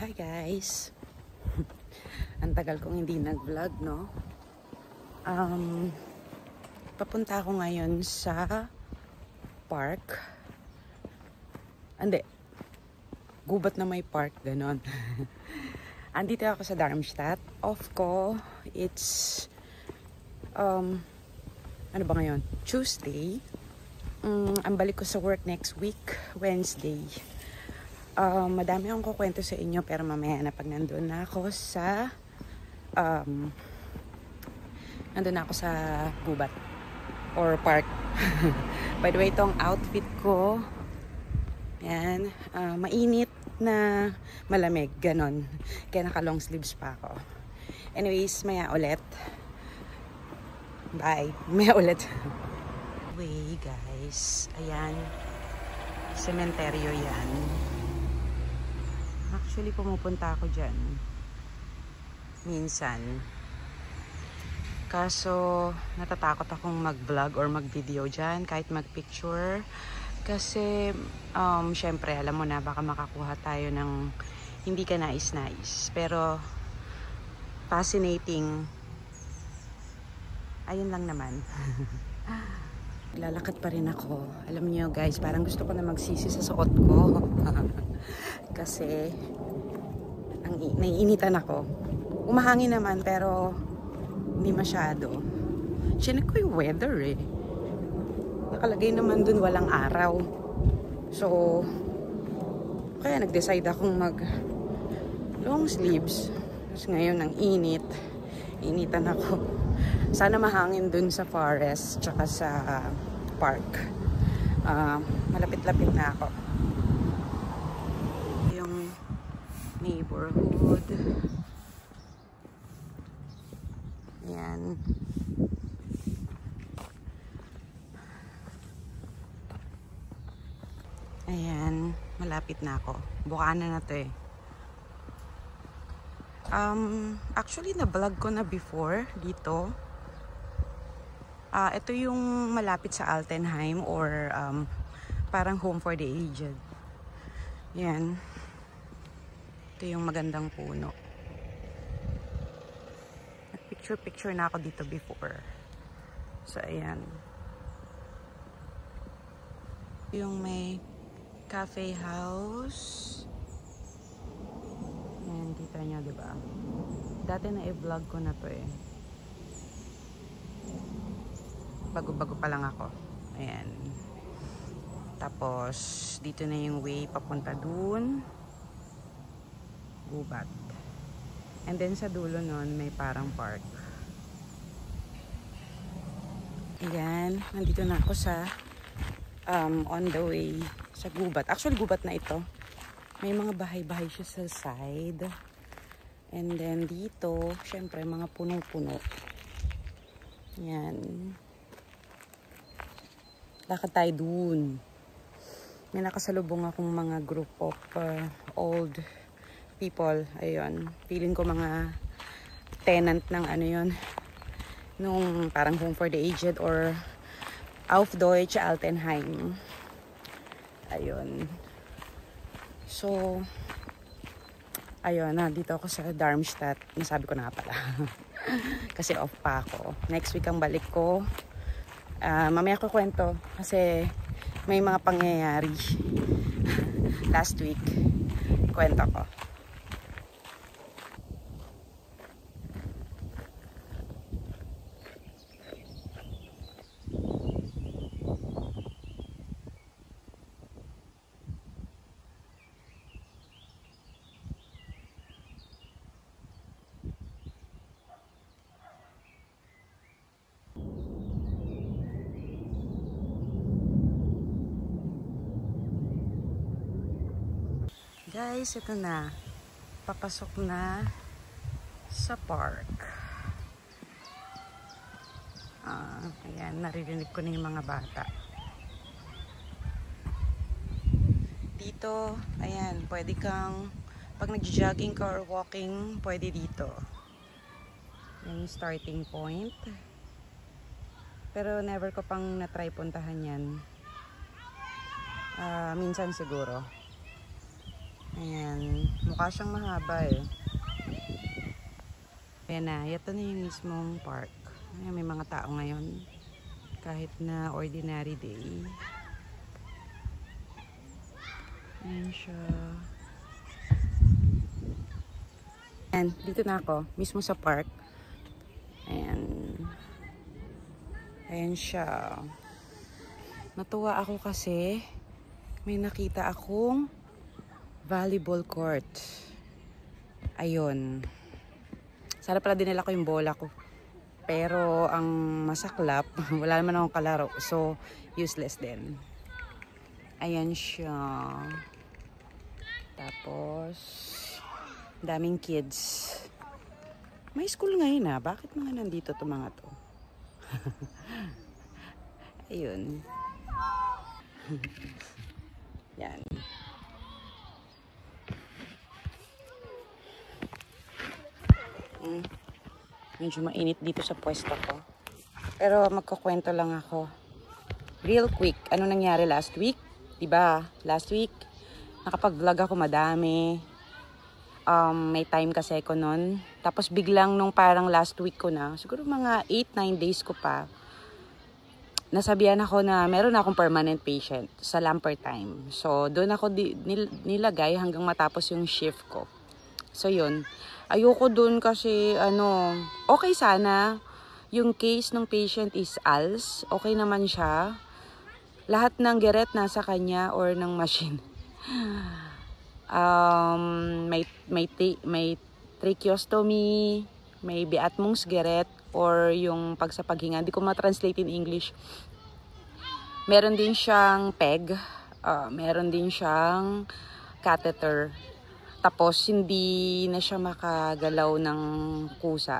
Hi guys! Ang tagal kong hindi nag-vlog, no? Papunta ako ngayon sa park. Hindi. Gubat na may park, ganon. Andito ako sa Darmstadt. Off ko, it's ano ba ngayon? Tuesday. Ang balik ko sa work next week, Wednesday. Madami akong kukwento sa inyo, pero mamaya na pag nandun na ako sa gubat or park. By the way, itong outfit ko, yan, mainit na malamig, ganon. Kaya naka long sleeves pa ako. Anyways, maya ulit. Bye. Maya ulit. Way guys, ayan, sementeryo yan. Actually, pumupunta ako dyan minsan. Kaso, natatakot akong mag-vlog or mag-video dyan, kahit mag-picture. Kasi, syempre, alam mo na, baka makakuha tayo ng hindi ka nais-nais. Pero, fascinating. Ayun lang naman. Lalakad pa rin ako. Alam niyo guys, parang gusto ko na magsisi sa suot ko. Kasi, naiinitan ako. Umahangin naman, pero hindi masyado. Chinek ko yung weather eh. Nakalagay naman dun walang araw. So, kaya nag-decide akong mag long sleeves. Tapos ngayon, ang init. Initan ako. Sana mahangin dun sa forest, tsaka sa park. Malapit-lapit na ako. Yung neighborhood. Ayan. Ayan. Malapit na ako. Bukana na to eh. Actually, na-vlog ko na before dito. Ito yung malapit sa Altenheim or parang home for the aged. Yan. Ito yung magandang puno. Nag-picture na ako dito before. So, ayan. Yung may cafe house. Ayan, kita nyo, diba? Dati na i-vlog ko na to eh. Bago-bago pa lang ako. Ayan. Tapos, dito na yung way papunta dun. Gubat. And then sa dulo nun, may parang park. Ayan. Nandito na ako sa on the way sa gubat. Actually, gubat na ito. May mga bahay-bahay siya sa side. And then dito, syempre, mga puno-puno. Yan. Lakad tayo dun. May nakasalubong akong mga group of old people. Ayun. Feeling ko mga tenant ng ano yun. Nung parang home for the aged or Auf Deutsch Altenheim. Ayun. So, ayun, dito ako sa Darmstadt. Nasabi ko na pala. Kasi off pa ako. Next week ang balik ko. Mamaya ko kwento kasi may mga pangyayari. Last week, kwento ko. Guys, ito na. Papasok na sa park. Ayan, naririnig ko na yung mga bata. Dito, ayan, pwede kang, pag nag-jogging ka or walking, pwede dito. Yan yung starting point. Pero never ko pang na-try puntahan yan. Minsan siguro. Ayan. Mukha siyang mahaba eh. Ayan na. Ito na yung mismong park. Ayan, may mga tao ngayon. Kahit na ordinary day. Ayan siya. Ayan. Dito na ako. Mismo sa park. Ayan. Ayan siya. Natuwa ako kasi may nakita akong volleyball court. Ayun. Sana pala dinala ko yung bola ko. Pero ang masaklap, wala naman akong kalaro. So, useless din. Ayan siya. Tapos, daming kids. May school ngayon ah. Bakit mga nandito to mga to? Ayun. Yan. Medyo mainit dito sa pwesto ko. Pero magkukwento lang ako. Real quick. Ano nangyari last week? Diba? Last week, nakapag-vlog ako madami. May time kasi ako nun. Tapos biglang nung parang last week ko na, siguro mga 8-9 days ko pa, nasabihan ako na meron akong permanent patient sa Lamper time. So, doon ako nilagay hanggang matapos yung shift ko. So, yun. Ayoko doon kasi, okay sana. Yung case ng patient is ALS. Okay naman siya. Lahat ng geret nasa kanya or ng machine. May tracheostomy, may Beatmungs geret, or yung sa paghinga. Hindi ko ma-translate in English. Meron din siyang PEG. Meron din siyang catheter. Tapos, hindi na siya makagalaw ng kusa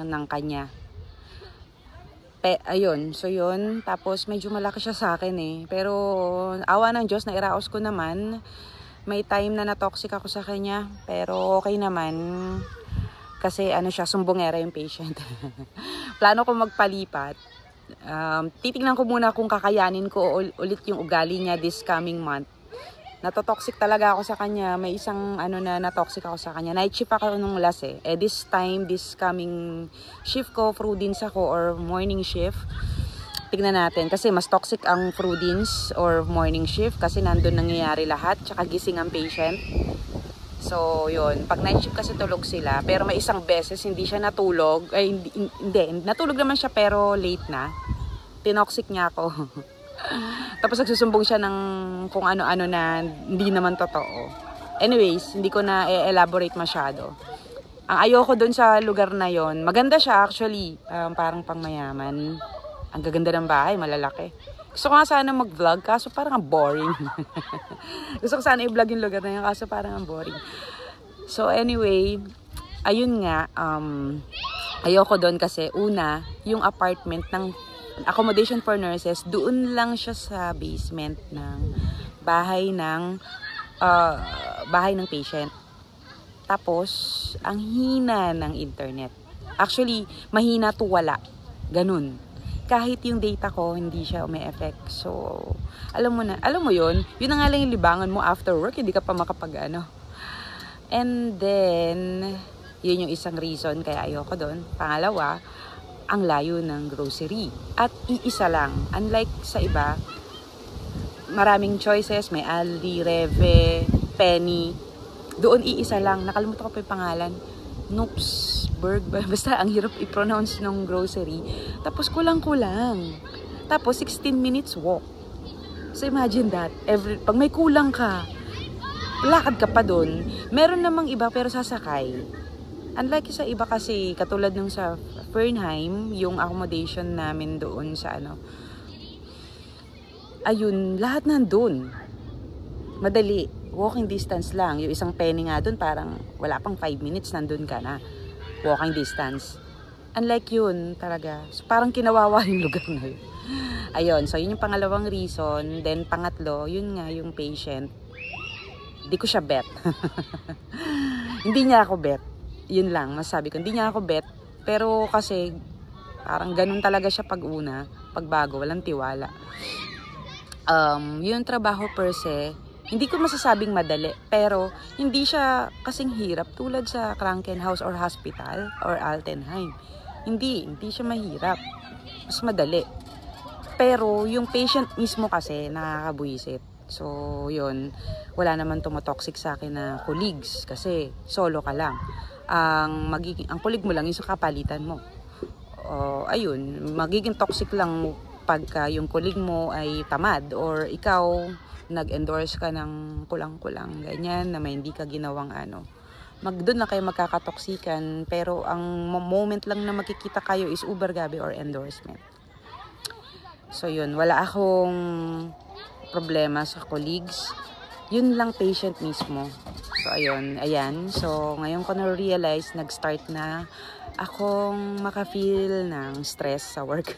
ng kanya. Ayun. So, yun. Tapos, medyo malaki siya sa akin eh. Pero, awa ng Diyos, nairaos ko naman. May time na na-toxic ako sa kanya. Pero, okay naman. Kasi, siya, sumbongera yung patient. Plano ko magpalipat. Titingnan ko muna kung kakayanin ko ulit yung ugali niya this coming month. Natotoxic talaga ako sa kanya. May isang na natoxic ako sa kanya. Night shift ako nung last eh. This coming shift ko, Frudins ako or morning shift. Tignan natin. Kasi mas toxic ang Frudins or morning shift. Kasi nandun nangyayari lahat. Tsaka gising ang patient. So, yun. Pag night shift kasi tulog sila. Pero may isang beses hindi siya natulog. Ay, hindi. Natulog naman siya pero late na. Tinoxic niya ako. Tapos nagsusumbong siya ng kung ano-ano na hindi naman totoo. Anyways, hindi ko na elaborate masyado. Ang ayoko doon sa lugar na yon, maganda siya actually. Parang pangmayaman. Ang gaganda ng bahay, malalaki. Gusto ko nga sana mag-vlog, kaso parang ang boring. Gusto ko sana i-vlog yung lugar na yun, kaso parang ang boring. So anyway, ayun nga, ayoko doon kasi una, yung apartment ng accommodation for nurses, doon lang siya sa basement ng bahay ng patient. Tapos, ang hina ng internet. Actually, mahina to wala. Ganun. Kahit yung data ko, hindi siya umi-effect. So, alam mo yun na nga lang yung libangan mo after work, hindi ka pa makapag-ano. And then, yun yung isang reason kaya ayoko doon. Pangalawa, ang layo ng grocery. At iisa lang. Unlike sa iba, maraming choices. May Aldi, Reve, Penny. Doon iisa lang. Nakalimutan ko pa yung pangalan. Noopsburg. Basta ang hirap i-pronounce ng grocery. Tapos kulang-kulang. Tapos 16 minutes walk. So imagine that. Pag may kulang ka, lakad ka pa doon. Meron namang iba pero sasakay. Unlike sa iba kasi, katulad nung sa Fernheim, yung accommodation namin doon sa ayun, lahat nandun. Madali. Walking distance lang. Yung isang Penny nga doon, parang wala pang 5 minutes, nandun ka na. Walking distance. Unlike yun, talaga. So, parang kinawawa yung lugar na yun. Ayun, so yun yung pangalawang reason. Then, pangatlo, yun nga yung patient. Hindi ko siya bet. Hindi niya ako bet. Yun lang, masabi ko. Hindi niya ako bet. Pero kasi, parang ganun talaga siya pag una. Pag bago, walang tiwala. Yung trabaho per se, Hindi ko masasabing madali, pero hindi siya kasing hirap tulad sa Krankenhaus or hospital or Altenheim. Hindi siya mahirap. Mas madali. Pero yung patient mismo kasi nakakabuisit. So, yun. Wala naman tumotoxic sa akin na colleagues kasi solo ka lang. Ang colleague mo lang yung sa kapalitan mo. Ayun, magiging toxic lang pagka yung colleague mo ay tamad or ikaw nag-endorse ka ng kulang-kulang, ganyan, na may hindi ka ginawang ano. Doon na kayo magkakatoksikan, pero ang moment lang na makikita kayo is Uber Gabi or endorsement. So yun, wala akong problema sa colleagues. Yun lang patient mismo. So ayun, ayan. So ngayon ko na-realize, nag-start na akong maka-feel ng stress sa work.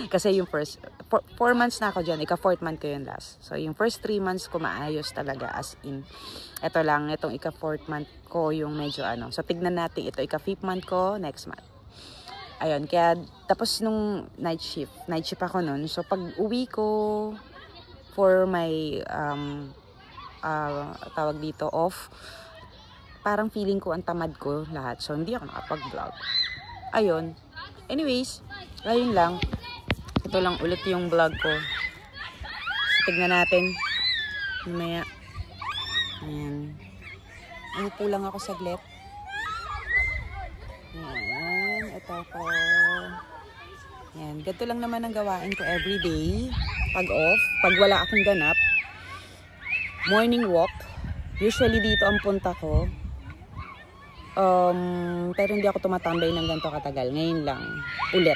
Kasi yung first 4 months na ako dyan, ika-4th month ko yun last. So yung first 3 months ko maayos talaga, as in. Ito lang, itong ika-4th month ko yung medyo ano. So tignan natin, ito ika-5th month ko next month. Ayun, kaya tapos nung night shift ako nun. So pag uwi ko for my tawag dito off, parang feeling ko ang tamad ko lahat. So hindi ako nakapag-vlog. Ayun. Anyways, ayun lang. Ito lang ulit yung vlog ko. So, tignan natin. Mamaya. Ayan. Umupo lang ako saglit. Ayan. Ito ako. Ayan. Ganito lang naman ang gawain ko everyday. Pag off. Pag wala akong ganap. Morning walk. Usually dito ang punta ko. Pero hindi ako tumatambay ng ganito katagal. Ngayon lang. Ulit.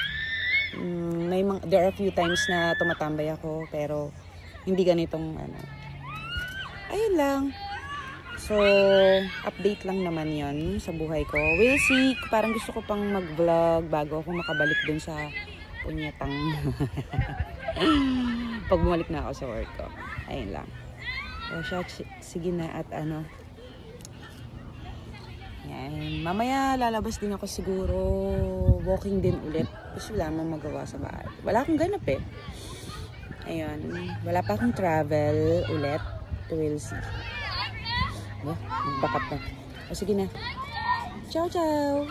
There are a few times na tumatambay ako, pero hindi ganitong ano. Ayun lang. So, update lang naman yon sa buhay ko. We'll see. Parang gusto ko pang mag-vlog bago ako makabalik dun sa punyetang pag bumalik na ako sa work ko. Ayun lang. So, sige na at ano. Yan. Mamaya lalabas din ako siguro. Walking din ulit. Kasi wala namang magawa sa bahay. Wala akong ganap eh. Ayun. Wala pa akong travel ulit. We'll see. Nagbakat na. O sige na. Ciao, ciao!